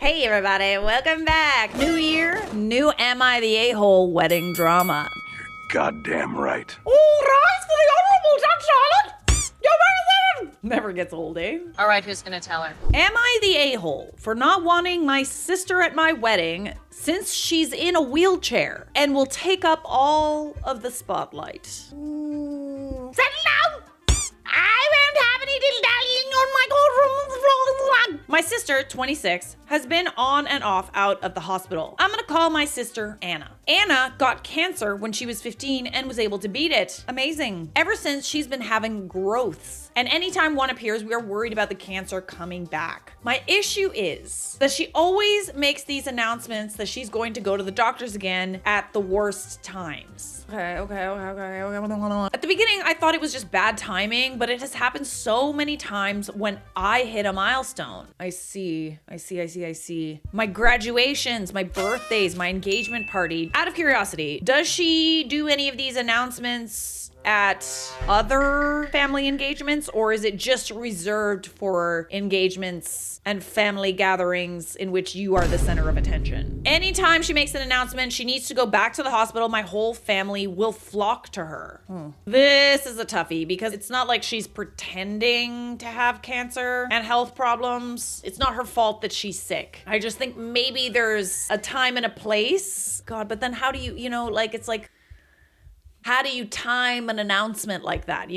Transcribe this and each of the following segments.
Hey everybody, welcome back. New year, new Am I the A-hole wedding drama. Goddamn right. All rise for the honorable Judge Charlotte. Never gets old, eh? All right, who's gonna tell her? Am I the a-hole for not wanting my sister at my wedding since she's in a wheelchair and will take up all of the spotlight? Settle down! I won't have any dilly-dallying on my courtroom. My sister, 26, has been on and off out of the hospital. I'm gonna call my sister Anna. Anna got cancer when she was 15 and was able to beat it. Amazing. Ever since, she's been having growths. And anytime one appears, we are worried about the cancer coming back. My issue is that she always makes these announcements that she's going to go to the doctors again at the worst times. Okay. At the beginning, I thought it was just bad timing, but it has happened so many times when I hit a milestone. I see. My graduations, my birthdays, my engagement party. Out of curiosity, does she do any of these announcements at other family engagements, or is it just reserved for engagements and family gatherings in which you are the center of attention? Anytime she makes an announcement she needs to go back to the hospital, my whole family will flock to her. This is a toughie because it's not like she's pretending to have cancer and health problems. It's not her fault that she's sick. I just think maybe there's a time and a place. God, but then how do you, how do you time an announcement like that,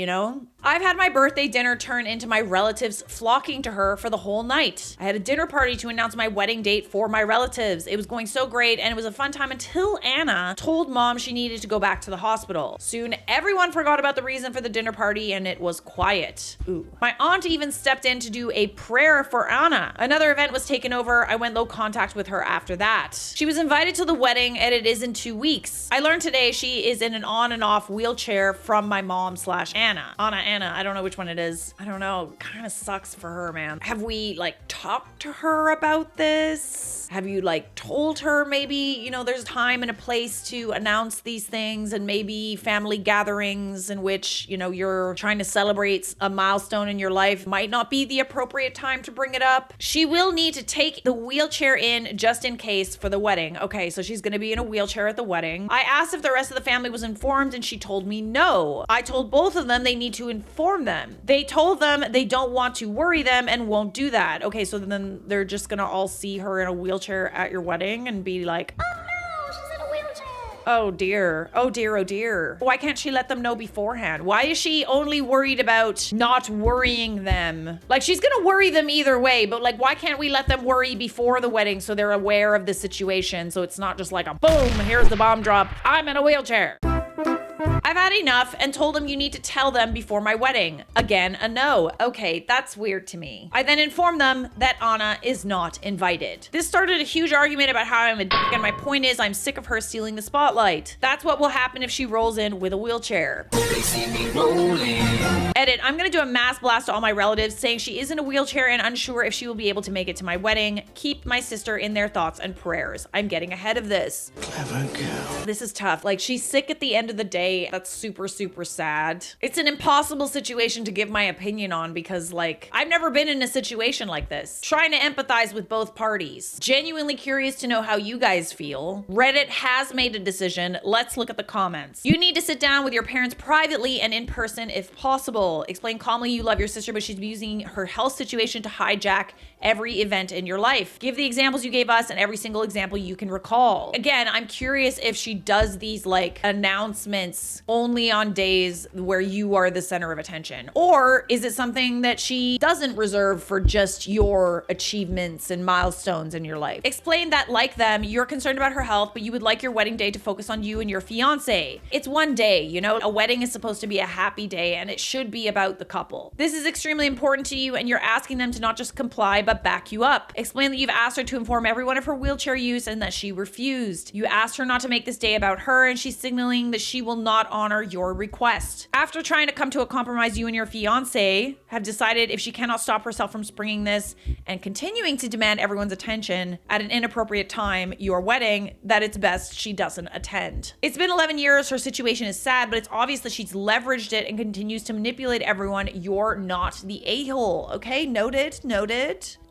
I've had my birthday dinner turn into my relatives flocking to her for the whole night. I had a dinner party to announce my wedding date for my relatives. It was going so great and it was a fun time until Anna told mom she needed to go back to the hospital. Soon, everyone forgot about the reason for the dinner party and it was quiet. Ooh. My aunt even stepped in to do a prayer for Anna. Another event was taken over. I went low contact with her after that. She was invited to the wedding and it is in 2 weeks. I learned today she is in an on and off wheelchair from my mom/Anna. Anna, I don't know which one it is. I don't know. Kind of sucks for her, man. Have we talked to her about this? Have you told her maybe, there's time and a place to announce these things and maybe family gatherings in which, you're trying to celebrate a milestone in your life might not be the appropriate time to bring it up? She will need to take the wheelchair in just in case for the wedding. Okay, so she's gonna be in a wheelchair at the wedding. I asked if the rest of the family was informed and she told me no. I told both of them they need to inform them. They told them they don't want to worry them and won't do that. Okay, so then they're just gonna all see her in a wheelchair at your wedding and be like, oh no, she's in a wheelchair. Oh dear. Oh dear. Why can't she let them know beforehand? Why is she only worried about not worrying them? She's gonna worry them either way, but why can't we let them worry before the wedding so they're aware of the situation, so it's not just like a boom, here's the bomb drop, I'm in a wheelchair. I've had enough and told them you need to tell them before my wedding. Again, a no. Okay, that's weird to me. I then informed them that Anna is not invited. This started a huge argument about how I'm a dick, and my point is I'm sick of her stealing the spotlight. That's what will happen if she rolls in with a wheelchair. They see me rolling. Edit, I'm gonna do a mass blast to all my relatives saying she is in a wheelchair and unsure if she will be able to make it to my wedding. Keep my sister in their thoughts and prayers. I'm getting ahead of this. Clever girl. This is tough. She's sick at the end of the day. That's super sad. It's an impossible situation to give my opinion on because I've never been in a situation like this. Trying to empathize with both parties. Genuinely curious to know how you guys feel. Reddit has made a decision. Let's look at the comments. You need to sit down with your parents privately and in person if possible. Explain calmly you love your sister, but she's using her health situation to hijack every event in your life. Give the examples you gave us and every single example you can recall. Again, I'm curious if she does these announcements only on days where you are the center of attention, or is it something that she doesn't reserve for just your achievements and milestones in your life? Explain that, like them, you're concerned about her health, but you would like your wedding day to focus on you and your fiance. It's one day, a wedding is supposed to be a happy day and it should be about the couple. This is extremely important to you and you're asking them to not just comply, but back you up. Explain that you've asked her to inform everyone of her wheelchair use and that she refused. You asked her not to make this day about her and she's signaling that she will not honor your request. After trying to come to a compromise, you and your fiance have decided if she cannot stop herself from springing this and continuing to demand everyone's attention at an inappropriate time, your wedding, that it's best she doesn't attend. It's been 11 years. Her situation is sad, but it's obvious that she's leveraged it and continues to manipulate everyone. You're not the a-hole. Okay, noted.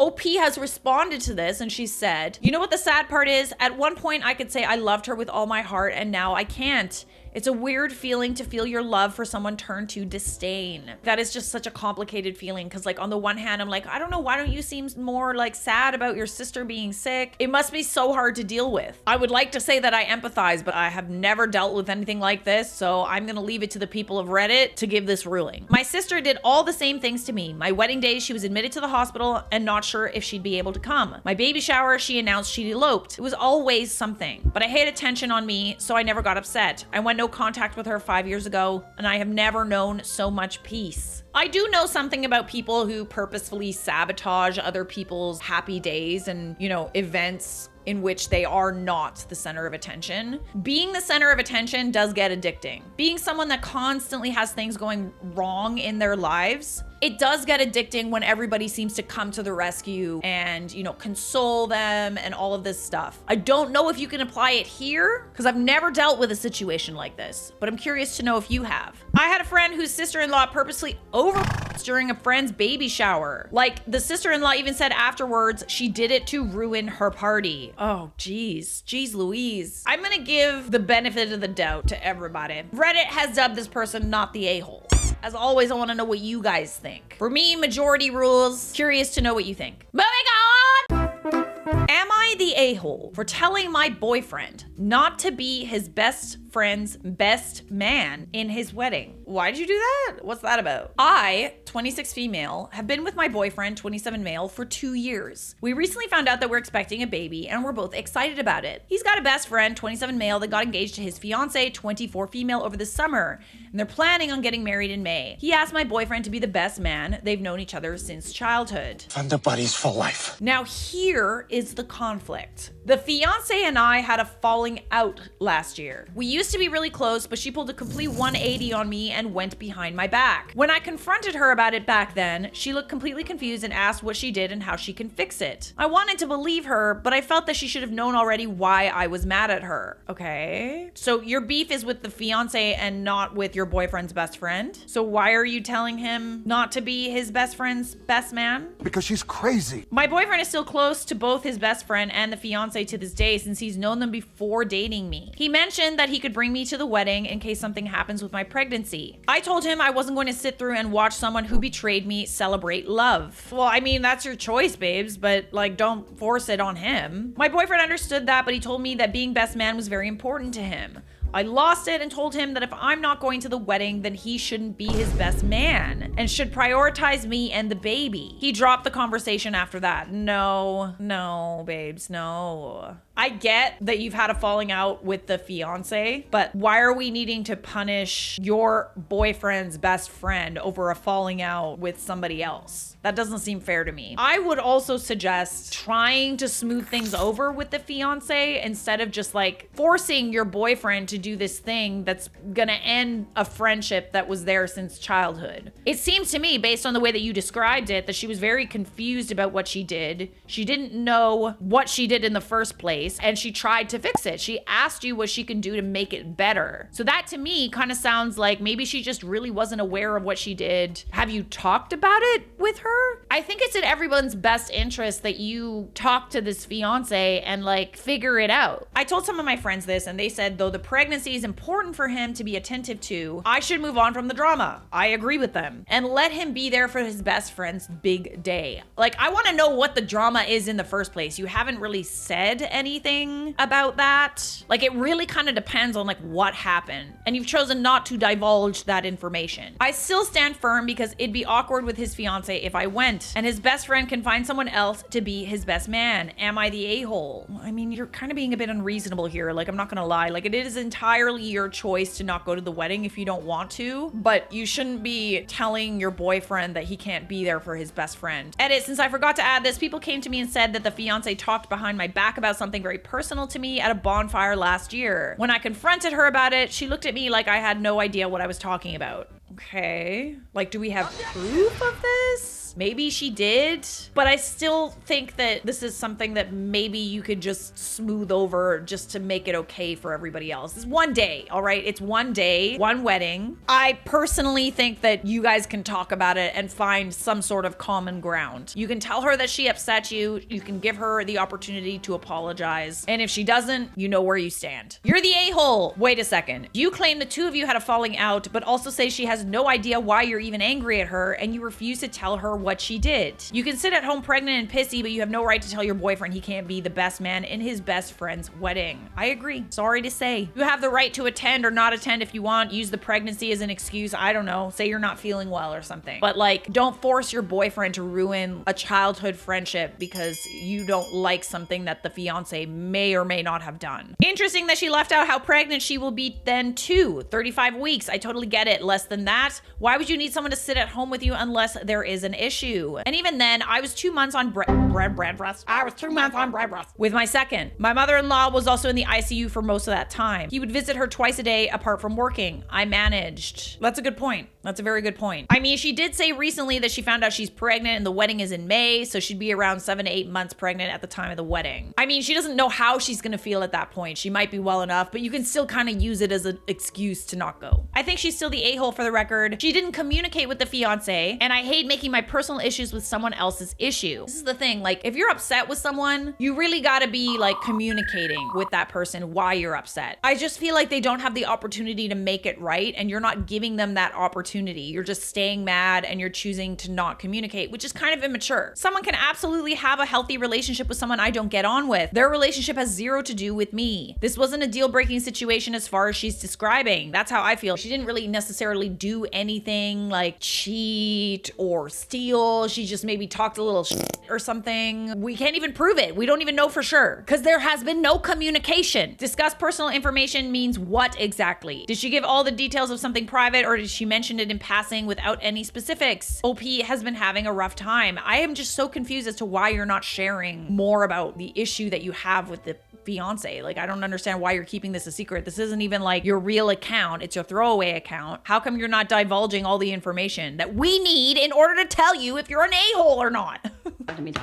OP has responded to this and she said, you know what the sad part is? At one point I could say I loved her with all my heart and now I can't. It's a weird feeling to feel your love for someone turn to disdain. That is just such a complicated feeling because like on the one hand, I'm like, I don't know, why don't you seem more like sad about your sister being sick? It must be so hard to deal with. I would like to say that I empathize, but I have never dealt with anything like this, so I'm gonna leave it to the people of Reddit to give this ruling. My sister did all the same things to me. My wedding day, she was admitted to the hospital and not sure if she'd be able to come. My baby shower, she announced she'd eloped. It was always something, but I hate attention on me, so I never got upset. I went no contact with her 5 years ago, and I have never known so much peace. I do know something about people who purposefully sabotage other people's happy days and, you know, events in which they are not the center of attention. Being the center of attention does get addicting. Being someone that constantly has things going wrong in their lives, it does get addicting when everybody seems to come to the rescue and, you know, console them and all of this stuff. I don't know if you can apply it here because I've never dealt with a situation like this, but I'm curious to know if you have. I had a friend whose sister-in-law purposely over during a friend's baby shower. Like the sister-in-law even said afterwards she did it to ruin her party. Oh, geez Louise. I'm gonna give the benefit of the doubt to everybody. Reddit has dubbed this person not the a-hole. As always, I want to know what you guys think. For me, majority rules. Curious to know what you think. Moving on! Am I the a-hole for telling my boyfriend not to be his best friend's best man in his wedding? Why'd you do that? What's that about? I, 26 female, have been with my boyfriend, 27 male, for 2 years. We recently found out that we're expecting a baby and we're both excited about it. He's got a best friend, 27 male, that got engaged to his fiance, 24 female, over the summer, and they're planning on getting married in May. He asked my boyfriend to be the best man. They've known each other since childhood. And the buddies for life. Now here is the conflict. The fiance and I had a falling out last year. We used to be really close, but she pulled a complete 180 on me and went behind my back. When I confronted her about it back then, she looked completely confused and asked what she did and how she can fix it. I wanted to believe her, but I felt that she should have known already why I was mad at her. Okay. So your beef is with the fiance and not with your boyfriend's best friend? So why are you telling him not to be his best friend's best man? Because she's crazy. My boyfriend is still close to both his best friend and the fiance to this day since he's known them before dating me. He mentioned that he could bring me to the wedding in case something happens with my pregnancy. I told him I wasn't going to sit through and watch someone who betrayed me celebrate love. Well, I mean, that's your choice, babes, but like, don't force it on him. My boyfriend understood that, but he told me that being best man was very important to him. I lost it and told him that if I'm not going to the wedding, then he shouldn't be his best man and should prioritize me and the baby. He dropped the conversation after that. No, babes, no. I get that you've had a falling out with the fiance, but why are we needing to punish your boyfriend's best friend over a falling out with somebody else? That doesn't seem fair to me. I would also suggest trying to smooth things over with the fiance instead of just like forcing your boyfriend to do this thing that's gonna end a friendship that was there since childhood. It seems to me, based on the way that you described it, that she was very confused about what she did. She didn't know what she did in the first place, and she tried to fix it. She asked you what she can do to make it better. So that to me kind of sounds like maybe she just really wasn't aware of what she did. Have you talked about it with her? I think it's in everyone's best interest that you talk to this fiance and like figure it out. I told some of my friends this and they said, though the pregnancy is important for him to be attentive to, I should move on from the drama. I agree with them and let him be there for his best friend's big day. Like, I want to know what the drama is in the first place. You haven't really said anything about that. Like, it really kind of depends on like what happened, and you've chosen not to divulge that information. I still stand firm because it'd be awkward with his fiance if I went, and his best friend can find someone else to be his best man. Am I the a-hole? I mean, you're kind of being a bit unreasonable here. Like, I'm not gonna lie. Like, it is entirely your choice to not go to the wedding if you don't want to, but you shouldn't be telling your boyfriend that he can't be there for his best friend. Edit, since I forgot to add this, people came to me and said that the fiance talked behind my back about something very personal to me at a bonfire last year. When I confronted her about it, she looked at me like I had no idea what I was talking about. Okay. Like, do we have proof of this? yes, maybe she did, but I still think that this is something that maybe you could just smooth over just to make it okay for everybody else. It's one day, all right? It's one day, one wedding. I personally think that you guys can talk about it and find some sort of common ground. You can tell her that she upset you. You can give her the opportunity to apologize. And if she doesn't, you know where you stand. You're the a-hole. Wait a second. You claim the two of you had a falling out, but also say she has no idea why you're even angry at her, and you refuse to tell her what she did. You can sit at home pregnant and pissy, but you have no right to tell your boyfriend he can't be the best man in his best friend's wedding. I agree. Sorry to say. You have the right to attend or not attend if you want. Use the pregnancy as an excuse. I don't know. Say you're not feeling well or something. But like, don't force your boyfriend to ruin a childhood friendship because you don't like something that the fiance may or may not have done. Interesting that she left out how pregnant she will be then too. 35 weeks. I totally get it. Less than that. Why would you need someone to sit at home with you unless there is an issue? And even then, I was 2 months on bread rest. I was 2 months on bread rest with my second. My mother-in-law was also in the ICU for most of that time. He would visit her twice a day apart from working. I managed. That's a good point. That's a very good point. I mean, she did say recently that she found out she's pregnant and the wedding is in May, so she'd be around 7 to 8 months pregnant at the time of the wedding. I mean, she doesn't know how she's gonna feel at that point. She might be well enough, but you can still kind of use it as an excuse to not go. I think she's still the a-hole for the record. She didn't communicate with the fiance, and I hate making my personal issues with someone else's issue. This is the thing, like, if you're upset with someone, you really gotta be like communicating with that person why you're upset. I just feel like they don't have the opportunity to make it right, and you're not giving them that opportunity. You're just staying mad and you're choosing to not communicate, which is kind of immature. Someone can absolutely have a healthy relationship with someone I don't get on with. Their relationship has zero to do with me. This wasn't a deal-breaking situation as far as she's describing. That's how I feel. She didn't really necessarily do anything like cheat or steal. She just maybe talked a little shit or something. We can't even prove it. We don't even know for sure because there has been no communication. Discuss personal information means what exactly? Did she give all the details of something private, or did she mention it in passing without any specifics? OP has been having a rough time. I am just so confused as to why you're not sharing more about the issue that you have with the fiance. Like, I don't understand why you're keeping this a secret. This isn't even like your real account. It's your throwaway account. How come you're not divulging all the information that we need in order to tell you if you're an a-hole or not? Talk to me.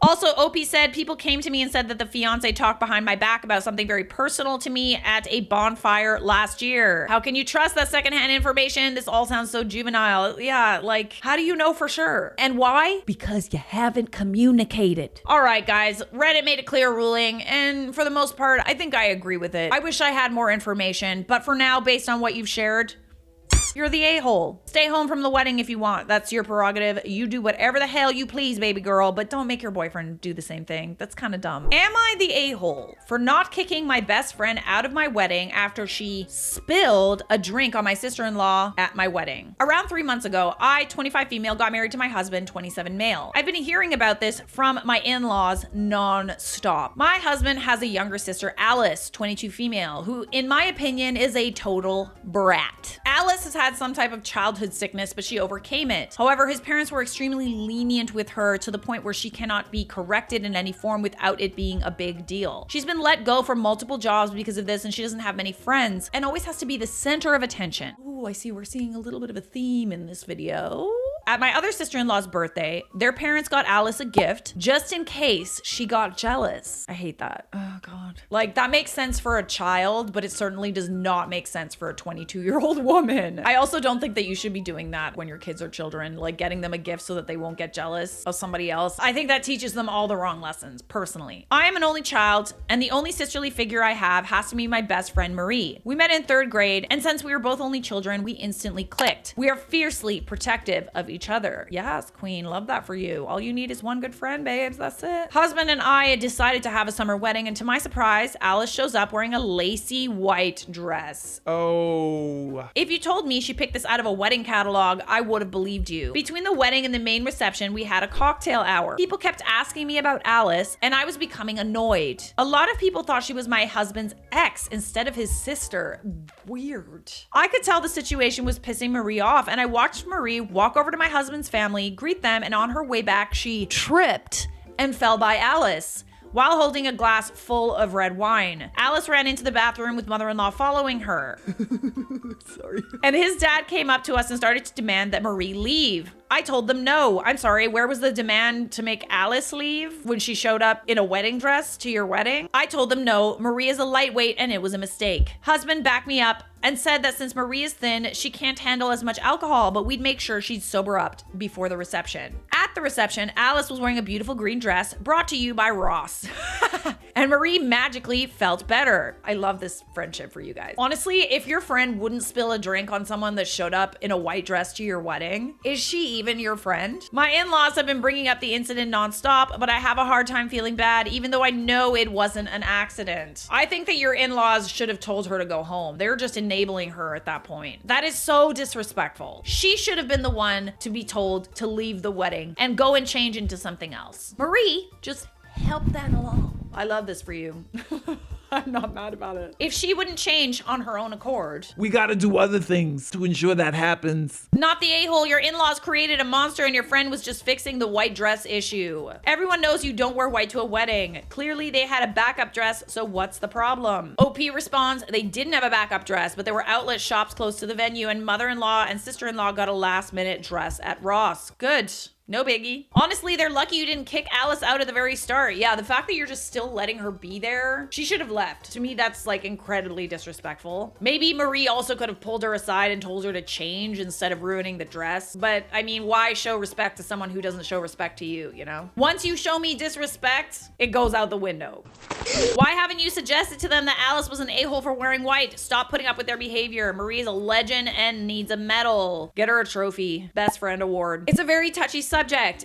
Also, OP said people came to me and said that the fiance talked behind my back about something very personal to me at a bonfire last year. How can you trust that secondhand information? This all sounds so juvenile. Yeah, like, how do you know for sure? And why? Because you haven't communicated. All right, guys, Reddit made a clear ruling, and for the most part, I think I agree with it. I wish I had more information, but for now, based on what you've shared, you're the a-hole. Stay home from the wedding if you want. That's your prerogative. You do whatever the hell you please, baby girl, but don't make your boyfriend do the same thing. That's kind of dumb. Am I the a-hole for not kicking my best friend out of my wedding after she spilled a drink on my sister-in-law at my wedding? Around 3 months ago, I, 25 female, got married to my husband, 27 male. I've been hearing about this from my in-laws non-stop. My husband has a younger sister, Alice, 22 female, who, in my opinion, is a total brat. Alice has had some type of childhood sickness, but she overcame it. However, his parents were extremely lenient with her to the point where she cannot be corrected in any form without it being a big deal. She's been let go from multiple jobs because of this, and she doesn't have many friends and always has to be the center of attention. Ooh, I see we're seeing a little bit of a theme in this video. At my other sister-in-law's birthday, their parents got Alice a gift just in case she got jealous. I hate that. Oh God. Like, that makes sense for a child, but it certainly does not make sense for a 22-year-old woman. I also don't think that you should be doing that when your kids are children, like getting them a gift so that they won't get jealous of somebody else. I think that teaches them all the wrong lessons, personally. I am an only child, and the only sisterly figure I have has to be my best friend, Marie. We met in 3rd grade, and since we were both only children, we instantly clicked. We are fiercely protective of each other. Yes, queen, love that for you. All you need is one good friend, babes, that's it. Husband and I decided to have a summer wedding, and to my surprise, Alice shows up wearing a lacy white dress. Oh. If you told me she picked this out of a wedding catalog, I would have believed you. Between the wedding and the main reception, we had a cocktail hour. People kept asking me about Alice, and I was becoming annoyed. A lot of people thought she was my husband's ex instead of his sister. Weird. I could tell the situation was pissing Marie off, and I watched Marie walk over to my husband's family, greet them, and on her way back, she tripped and fell by Alice. while holding a glass full of red wine. Alice ran into the bathroom with mother-in-law following her. Sorry. And his dad came up to us and started to demand that Marie leave. I told them no. I'm sorry, where was the demand to make Alice leave when she showed up in a wedding dress to your wedding? I told them no, Marie is a lightweight and it was a mistake. Husband backed me up and said that since Marie is thin, she can't handle as much alcohol, but we'd make sure she'd sober up before the reception. At the reception, Alice was wearing a beautiful green dress brought to you by Ross. And Marie magically felt better. I love this friendship for you guys. Honestly, if your friend wouldn't spill a drink on someone that showed up in a white dress to your wedding, is she even your friend? My in-laws have been bringing up the incident nonstop, but I have a hard time feeling bad, even though I know it wasn't an accident. I think that your in-laws should have told her to go home. They were just enabling her at that point. That is so disrespectful. She should have been the one to be told to leave the wedding and go and change into something else. Marie just helped that along. I love this for you. I'm not mad about it. If she wouldn't change on her own accord. We gotta do other things to ensure that happens. Not the a-hole. Your in-laws created a monster and your friend was just fixing the white dress issue. Everyone knows you don't wear white to a wedding. Clearly they had a backup dress, so what's the problem? OP responds, they didn't have a backup dress, but there were outlet shops close to the venue and mother-in-law and sister-in-law got a last-minute dress at Ross. Good. No biggie. Honestly, they're lucky you didn't kick Alice out at the very start. Yeah, the fact that you're just still letting her be there, she should have left. To me, that's like incredibly disrespectful. Maybe Marie also could have pulled her aside and told her to change instead of ruining the dress. But I mean, why show respect to someone who doesn't show respect to you, you know? Once you show me disrespect, it goes out the window. Why haven't you suggested to them that Alice was an a-hole for wearing white? Stop putting up with their behavior. Marie is a legend and needs a medal. Get her a trophy. Best friend award. It's a very touchy subject.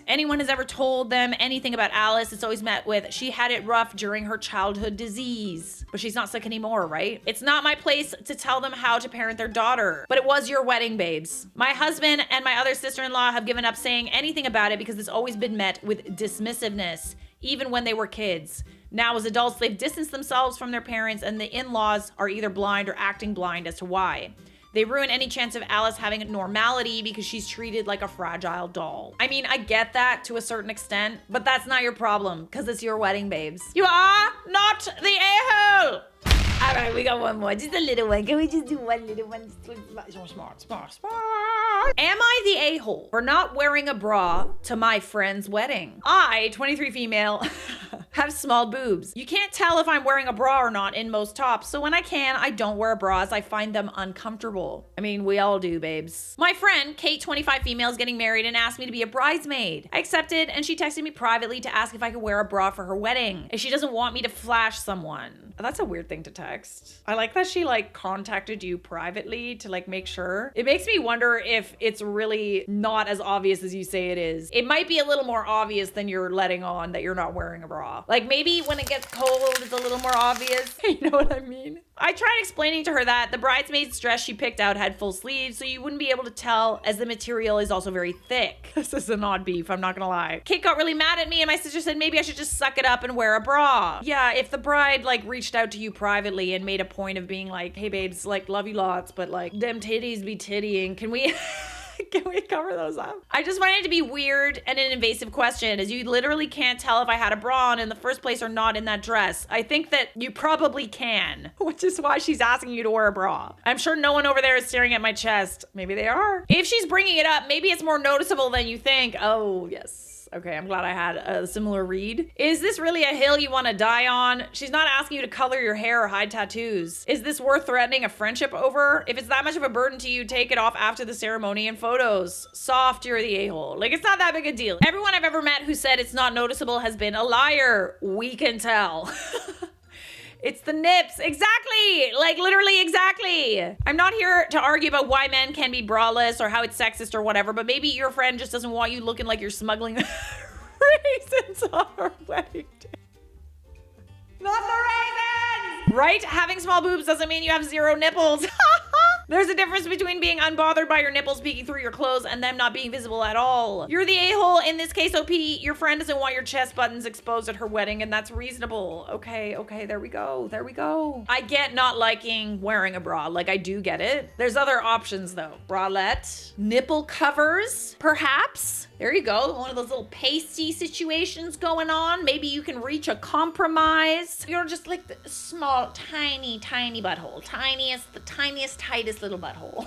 Anyone has ever told them anything about Alice, it's always met with, she had it rough during her childhood disease. But she's not sick anymore, right? It's not my place to tell them how to parent their daughter. But it was your wedding, babes. My husband and my other sister-in-law have given up saying anything about it because it's always been met with dismissiveness, even when they were kids. Now, as adults, they've distanced themselves from their parents, and the in-laws are either blind or acting blind as to why. They ruin any chance of Alice having normality because she's treated like a fragile doll. I mean, I get that to a certain extent, but that's not your problem because it's your wedding, babes. You are not the a-hole. All right, we got one more. Just a little one. Can we just do one little one? Smart. Am I the a-hole for not wearing a bra to my friend's wedding? I, 23 female, have small boobs. You can't tell if I'm wearing a bra or not in most tops, so when I can, I don't wear a bra as I find them uncomfortable. I mean, we all do, babes. My friend, Kate, 25 female, is getting married and asked me to be a bridesmaid. I accepted, and she texted me privately to ask if I could wear a bra for her wedding, if she doesn't want me to flash someone. That's a weird thing to text. I like that she like contacted you privately to like make sure. It makes me wonder if it's really not as obvious as you say it is. It might be a little more obvious than you're letting on that you're not wearing a bra. Like maybe when it gets cold, it's a little more obvious. You know what I mean? I tried explaining to her that the bridesmaid's dress she picked out had full sleeves, so you wouldn't be able to tell as the material is also very thick. This is an odd beef, I'm not gonna lie. Kate got really mad at me and my sister said maybe I should just suck it up and wear a bra. Yeah, if the bride like reached out to you privately and made a point of being like, hey babes, like love you lots, but like them titties be tittying, can we... Can we cover those up? I just find it to be weird and an invasive question, as you literally can't tell if I had a bra on in the first place or not in that dress. I think that you probably can, which is why she's asking you to wear a bra. I'm sure no one over there is staring at my chest. Maybe they are. If she's bringing it up, maybe it's more noticeable than you think. Oh, yes. Okay, I'm glad I had a similar read. Is this really a hill you want to die on? She's not asking you to color your hair or hide tattoos. Is this worth threatening a friendship over? If it's that much of a burden to you, take it off after the ceremony and photos. Soft, you're the a-hole. Like, it's not that big a deal. Everyone I've ever met who said it's not noticeable has been a liar. We can tell. It's the nips. Exactly. Like literally exactly. I'm not here to argue about why men can be braless or how it's sexist or whatever, but maybe your friend just doesn't want you looking like you're smuggling raisins on her wedding day. Not the raisins! Right? Having small boobs doesn't mean you have zero nipples. There's a difference between being unbothered by your nipples peeking through your clothes and them not being visible at all. You're the a-hole in this case, OP. Your friend doesn't want your chest buttons exposed at her wedding, and that's reasonable. Okay, there we go. I get not liking wearing a bra. Like, I do get it. There's other options, though. Bralette, nipple covers, perhaps. There you go. One of those little pasty situations going on. Maybe you can reach a compromise. You're just like the small, tiny butthole. The tiniest, tightest little butthole.